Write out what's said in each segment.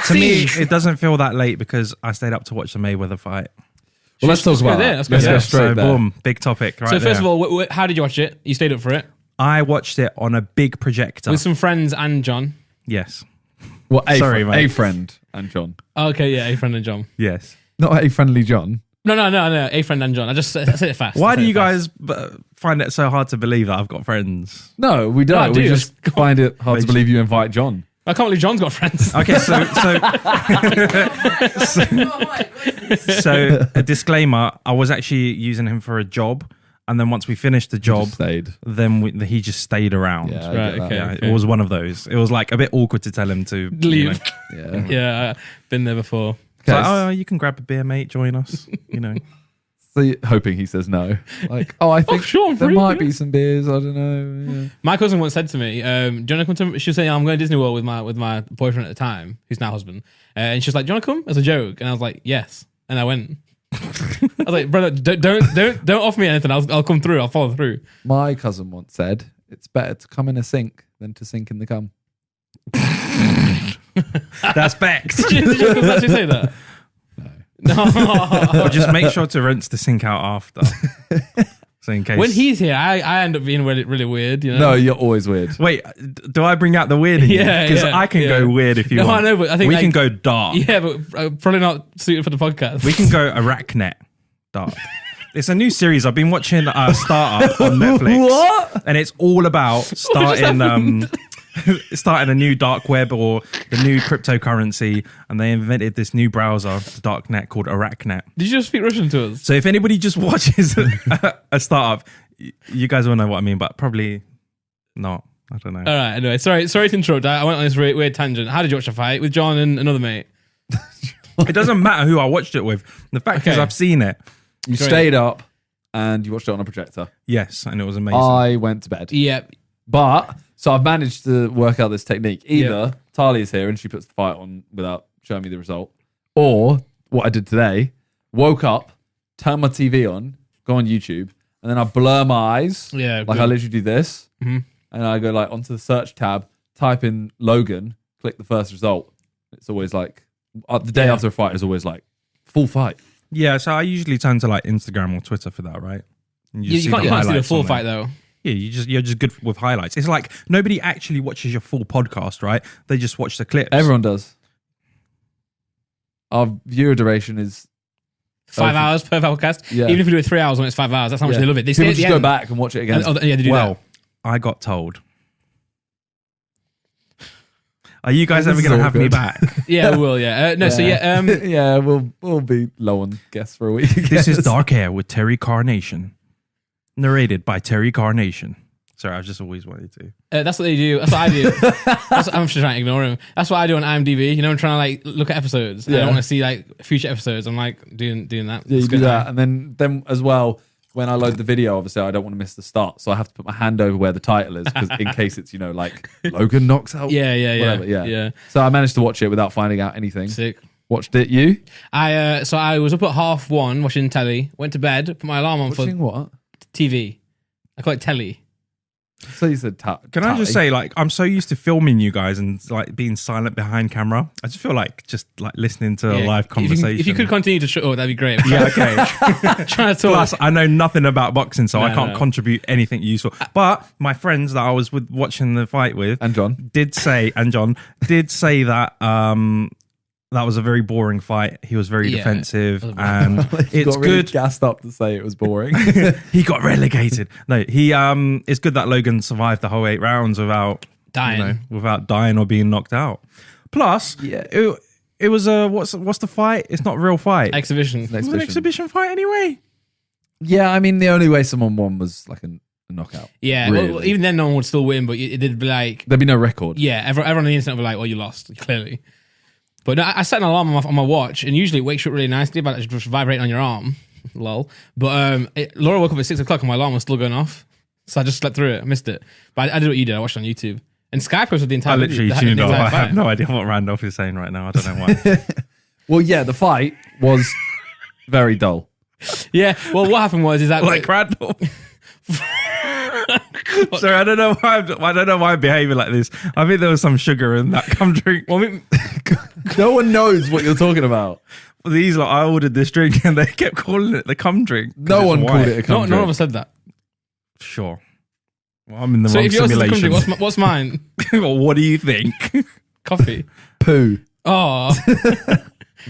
To me, it doesn't feel that late because I stayed up to watch the Mayweather fight. Well, let's talk about that. Let's go straight there. Boom, big topic right there. So first of all, how did you watch it? You stayed up for it? I watched it on a big projector. With some friends and John? Yes. Well, Sorry, mate. A friend and John. Okay, yeah, a friend and John. Yes. Not a friendly John. No, a friend and John. I said it fast. Why do you guys find it so hard to believe that I've got friends? No, we don't. We just find it hard to believe you invite John. I can't believe John's got friends. Okay, so a disclaimer, I was actually using him for a job, and then once we finished the job, then he just stayed around. Yeah, right, okay. It was one of those. It was like a bit awkward to tell him to leave. Yeah, been there before. Okay. Like, you can grab a beer, mate, join us, So you're hoping he says no. Like, I think there might be some beers. I don't know. Yeah. My cousin once said to me, "Do you want to come to?" She was saying, "I'm going to Disney World with my boyfriend at the time, who's now husband." And she was like, "Do you want to come?" As a joke, and I was like, "Yes." And I went. I was like, "Brother, don't offer me anything. I'll come through. I'll follow through." My cousin once said, "It's better to come in a sink than to sink in the cum." That's facts. Did you actually say that? No. Or just make sure to rinse the sink out after. So in case. When he's here, I end up being really, really weird. No, you're always weird. Wait, do I bring out the weird in you? Yeah, because I can go weird if you want. I know, but I think we can go dark. Yeah, but probably not suited for the podcast. We can go Arachnet dark. It's a new series. I've been watching Startup on Netflix. What? And it's all about starting a new dark web or the new cryptocurrency, and they invented this new browser, the darknet, called Arachnet. Did you just speak Russian to us? So if anybody just watches a startup, you guys will know what I mean, but probably not. I don't know. All right. Anyway, sorry to interrupt. I went on this weird tangent. How did you watch the fight with John and another mate? It doesn't matter who I watched it with. The fact is, I've seen it. You stayed up and you watched it on a projector. Yes, and it was amazing. I went to bed. Yep. But so I've managed to work out this technique. Either Talia's here and she puts the fight on without showing me the result, or what I did today, woke up, turn my TV on, go on YouTube, and then I blur my eyes. Yeah. Like I literally do this, and I go like onto the search tab, type in Logan, click the first result. It's always like the day after a fight is always like full fight. Yeah, so I usually turn to like Instagram or Twitter for that, right? And You can't see the full fight though. Yeah, you're just good with highlights. It's like nobody actually watches your full podcast, right? They just watch the clips. Everyone does. Our viewer duration is 5 hours per podcast. Yeah. Even if we do it 3 hours when it's 5 hours, that's how much they love it. They People just go back and watch it again. They do that. I got told. Are you guys ever going to have me back? Yeah, we will. Yeah. Yeah, we'll be low on guests for a week. This is Dark Air with Terry Carnation, narrated by Terry Carnation. Sorry, I've just always wanted to. That's what they do. That's what I do. I'm just trying to ignore him. That's what I do on IMDb. I'm trying to like look at episodes. I don't want to see like future episodes. I'm like doing that. Yeah, you do that, and then as well. When I load the video, obviously I don't want to miss the start, so I have to put my hand over where the title is, because in case it's like Logan knocks out. Yeah. So I managed to watch it without finding out anything. Sick. Watched it. You? I was up at 1:30 watching telly. Went to bed. Put my alarm on Watching what? TV. I call it telly. So you said Can I just say, like, I'm so used to filming you guys and like being silent behind camera. I just feel like just like listening to a live conversation. If you could continue to show, that'd be great. Yeah, okay. Trying to talk. Plus, I know nothing about boxing, so I can't contribute anything useful. But my friends that I was watching the fight with, and John did say that that was a very boring fight. He was very defensive, and it's got really good. Gassed up to say it was boring. He got relegated. No, it's good that Logan survived the whole 8 rounds without dying, without dying or being knocked out. Plus, it was a what's the fight? It's not a real fight. Exhibition. It was an exhibition fight anyway. Yeah, I mean the only way someone won was like a knockout. Yeah, really. well, even then no one would still win, but it did be like there'd be no record. Yeah, everyone on the internet would be like, "Well, you lost clearly." But no, I set an alarm on my watch, and usually it wakes you up really nicely by just vibrating on your arm. Lol. But Laura woke up at 6 o'clock and my alarm was still going off. So I just slept through it. I missed it. But I did what you did. I watched it on YouTube. And Sky posted the entire I literally tuned off. I have no idea what Randolph is saying right now. I don't know why. Well, yeah, the fight was very dull. Yeah. Well, what happened was is that like Randolph. Sorry, I don't know why I'm behaving like this. I think there was some sugar in that cum drink. Well, I mean, No one knows what you're talking about. These, like, I ordered this drink and they kept calling it the cum drink. No one called it a cum drink. none of us said that. Sure. Well, I'm in the So wrong if yours is a cum simulation. drink, what's mine? Well, what do you think? Coffee. Poo. Oh,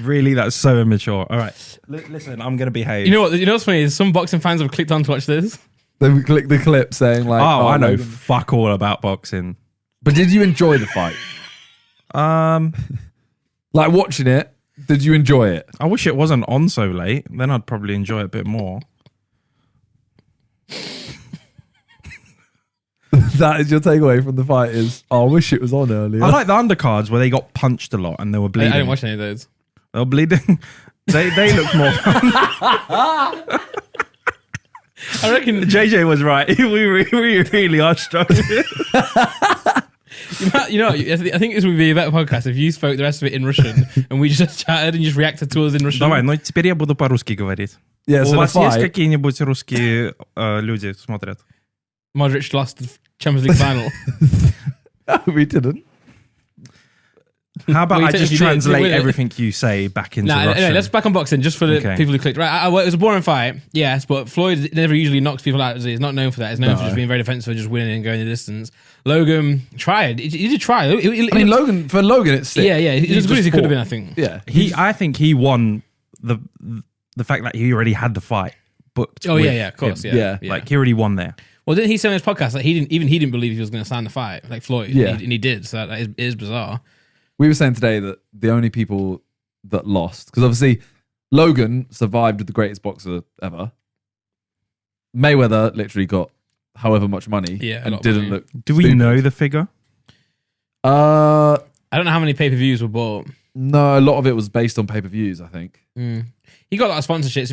Really, that's so immature. All right, listen, I'm gonna behave. you know what? You know what's funny is some boxing fans have clicked on to watch this. Then we click the clip saying like, Oh, I know Logan. fuck all about boxing. But did you enjoy the fight? Like watching it, did you enjoy it? I wish it wasn't on so late. Then I'd probably enjoy it a bit more. That is your takeaway from the fight is, I wish it was on earlier. I like the undercards where they got punched a lot and they were I bleeding. didn't watch any of those. They were bleeding. They looked more fun. I reckon JJ was right. We really are struggling. you know. I think this would be a better podcast if you spoke the rest of it in Russian and we just chatted and just reacted to us in Russian. Давай, ну теперь я буду по-русски говорить. Yeah, У so the вас есть fight, какие-нибудь русские люди смотрят? Modric lost the Champions League final. we didn't. How about Well, I you just did- you translate did- everything you say back into Nah, Russian? anyway, let's back on boxing just for the Okay. people who clicked. Right, well, it was a boring fight, yes, but Floyd never usually knocks people out. He's not known for that. He's known for just being very defensive, just winning and going the distance. Logan tried. He did try. I mean, Logan, it's sick. yeah, he was as good as he could have been, I think. Yeah. I think he won the fact that he already had the fight booked. Oh with yeah, of course, him. yeah. Yeah. Like he already won there. Well, didn't he say on his podcast that he didn't believe he was going to sign the fight, like Floyd? Yeah. and he did. So that is bizarre. We were saying today that the only people that lost, because obviously Logan survived with the greatest boxer ever. Mayweather literally got however much money Yeah, a and lot of didn't money. look. Do we stupid. know the figure? I don't know how many pay-per-views were bought. No, a lot of it was based on pay-per-views, I think. He got a lot of sponsorships.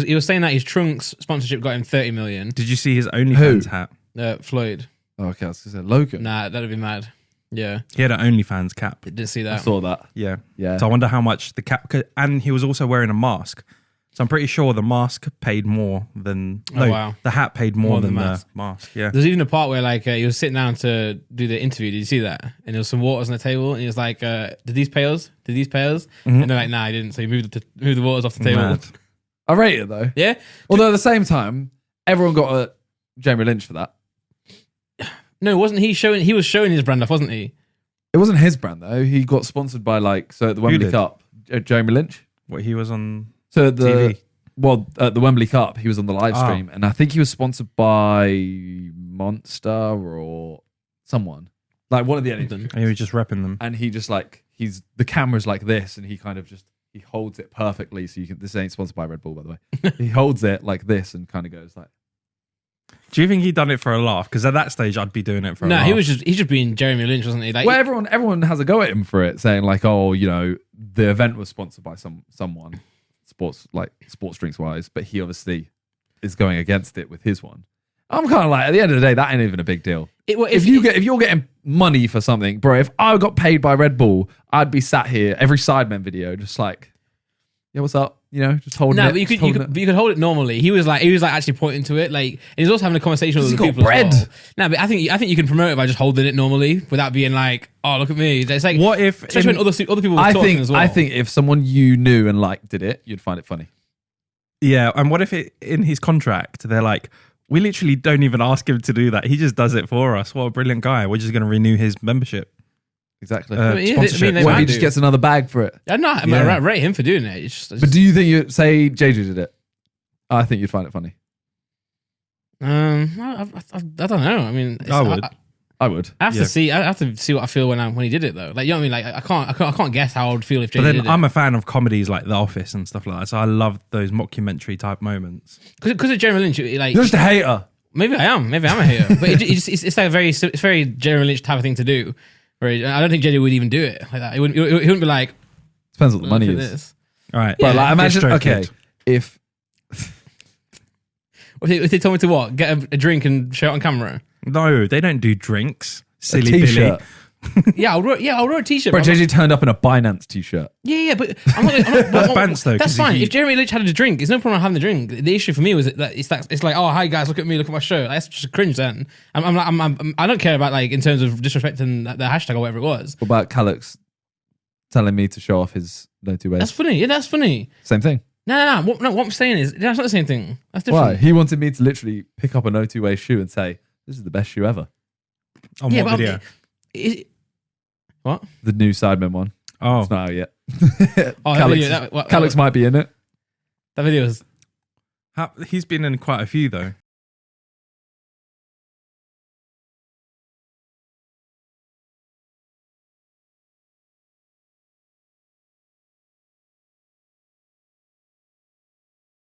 He was saying that his Trunks sponsorship got him 30 million. Did you see his OnlyFans hat? Floyd. Oh, okay, I was going to say Logan. Nah, that'd be mad. Yeah, He had an OnlyFans cap. didn't see I that. saw that. Yeah. Yeah. So I wonder how much the cap and he was also wearing a mask. So I'm pretty sure the mask paid more than wow. the hat paid more than the the mask. mask. Yeah. There's even a part where like he was sitting down to do the interview. Did you see that? And there was some waters on the table, and he was like, "Did these pay us? Did these pay us?" And they're like, "Nah, I didn't." So he moved the waters off the table. Mad. I rate it though. Yeah. Although at the same time, everyone got a Jamie Lynch for that. No, wasn't he showing? He was showing his brand off, wasn't he? It wasn't his brand though. He got sponsored by at the Wembley did? Cup, Jamie Lynch. What he was on So TV. At the Wembley Cup, he was on the live Oh. stream, and I think he was sponsored by Monster or someone, like one of the energy drinks. And he was just repping them. And he just the camera's like this, and he kind of he holds it perfectly, so you can. This ain't sponsored by Red Bull, by the way. He holds it like this and kind of goes like. Do you think he done it for a laugh? Because at that stage, I'd be doing it for a No, laugh. he's just being Jeremy Lynch, wasn't he? Like, Well, everyone has a go at him for it, saying like, oh, the event was sponsored by someone, sports drinks wise, but he obviously is going against it with his one. I'm kind of like, at the end of the day, that ain't even a big deal. If you're getting money for something, bro, if I got paid by Red Bull, I'd be sat here every Sidemen video, just like, yeah, what's up? Just holding it. but you could hold it normally. He was like actually pointing to it, like, and he's also having a conversation with He's other got people. bread. As well. No, but I think you can promote it by just holding it normally without being like, oh, look at me. It's like, What if especially when other people were talking as well. I think if someone you knew and liked did it, you'd find it funny. Yeah, and what if in his contract they're like, we literally don't even ask him to do that. He just does it for us. What a brilliant guy. We're just going to renew his membership. Exactly. Sponsorship. they What, might he do. just gets another bag for it? I'm not. Yeah. I rate him for doing it. It's just, But do you think you say JJ did it? I think you'd find it funny. I don't know. I mean, I would. I would. I have Yeah. to see. I have to see what I feel when he did it though. Like, you know what I mean? Like, I can't guess how I would feel if But JJ then did I'm it. a fan of comedies like The Office and stuff like that. So I love those mockumentary type moments. Because of Jeremy Lynch, like, You're just a hater. maybe I am a hater, but it's like it's very Jeremy Lynch type of thing to do. Where I don't think JJ would even do it like that. He wouldn't be like, Depends what the money look at is. this. All right. But like, imagine, Distro okay, Kid. if If they told me to what, get a drink and show it on camera. No, they don't do drinks. a Silly Billy. t-shirt, Yeah, I'll wear a t-shirt. Bro, but I'm JJ turned up in a Binance t-shirt. Yeah, but I'm not. That's Bants though. That's 'cause fine. he- If Jeremy Lynch had a drink, it's no problem having the drink. The issue for me was that it's like, oh hi guys, look at me, look at my shirt. That's just cringe. Then I don't care about like in terms of disrespecting the hashtag or whatever it was. What about Calix telling me to show off his no two ways? That's funny. Yeah, that's funny. Same thing. No. What I'm saying is that's not the same thing. That's different. Why? He wanted me to literally pick up a no two way shoe and say, "This is the best shoe ever." On what video? What? The new Sidemen one. Oh, It's not out yet. Oh, Calix, that video, Calix might be in it. that video was. he's been in quite a few though.